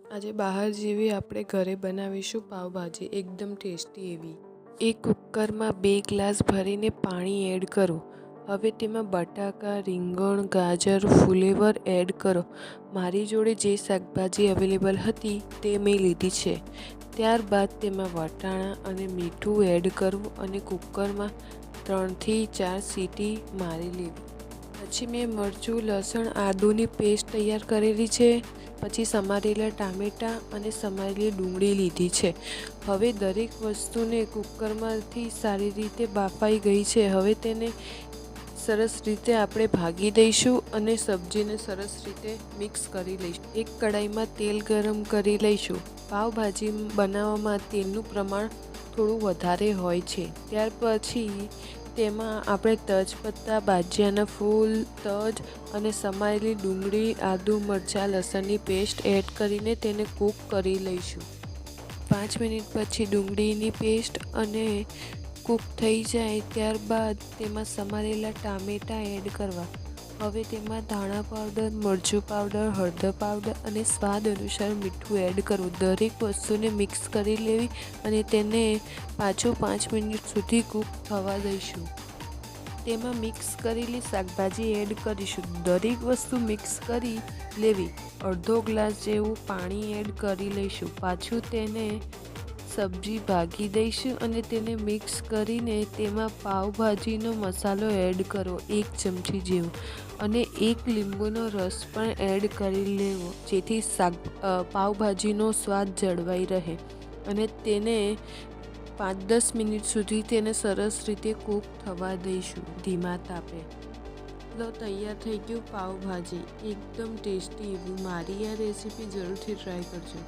આજે બહાર જેવી આપણે ઘરે બનાવીશું પાવભાજી એકદમ ટેસ્ટી એવી। એક કુકરમાં 2 ગ્લાસ ભરીને પાણી એડ કરો। હવે તેમાં બટાકા, રીંગણ, ગાજર, ફુલેવર એડ કરો। મારી જોડે જે શાકભાજી અવેલેબલ હતી તે મેં લીધી છે। ત્યારબાદ તેમાં વટાણા અને મીઠું એડ કરવું અને કુકરમાં 3 થી 4 સીટી મારી લેવી। પછી મેં મરચું, લસણ, આદુની પેસ્ટ તૈયાર કરેલી છે। પછી સમારેલા ટામેટાં અને સમારેલી ડુંગળી લીધી છે। હવે દરેક વસ્તુને કુકરમાંથી સારી રીતે બાફાઈ ગઈ છે। હવે તેને સરસ રીતે આપણે ભાગી દઈશું અને સબ્જીને સરસ રીતે મિક્સ કરી લઈશું। એક કડાઈમાં તેલ ગરમ કરી લઈશું। પાવભાજી બનાવવામાં તેલનું પ્રમાણ થોડું વધારે હોય છે। ત્યાર પછી તેમાં આપણે તેજપત્તા, બાજિયાના ફૂલ, તજ અને સમારેલી ડુંગળી, આદુ, મરચાં, લસણની પેસ્ટ એડ કરીને તેને કૂક કરી લઈશું। 5 મિનિટ પછી ડુંગળીની પેસ્ટ અને કૂક થઈ જાય ત્યારબાદ તેમાં સમારેલા ટામેટાં એડ કરવા। હવે તેમાં ધાણા પાવડર, મરચું પાવડર, હળદર પાવડર અને સ્વાદ અનુસાર મીઠું એડ કરવું। દરેક વસ્તુને મિક્સ કરી લેવી અને તેને પાછું 5 મિનિટ સુધી કૂક થવા દઈશું। તેમાં મિક્સ કરેલી શાકભાજી એડ કરીશું। દરેક વસ્તુ મિક્સ કરી લેવી। અડધો ગ્લાસ જેવું પાણી એડ કરી લઈશું। પાછું તેને સબ્જી ભાગી દઈશું અને તેને મિક્સ કરીને તેમાં પાવભાજીનો મસાલો એડ કરો 1 ચમચી જેવો અને 1 લીંબુનો રસ પણ એડ કરી લેવો જેથી પાવભાજીનો સ્વાદ જળવાઈ રહે અને તેને 5-10 મિનિટ સુધી તેને સરસ રીતે કૂક થવા દઈશું ધીમા તાપે। લો તૈયાર થઈ ગયું પાવભાજી એકદમ ટેસ્ટી એવું। મારી આ રેસીપી જરૂરથી ટ્રાય કરજો।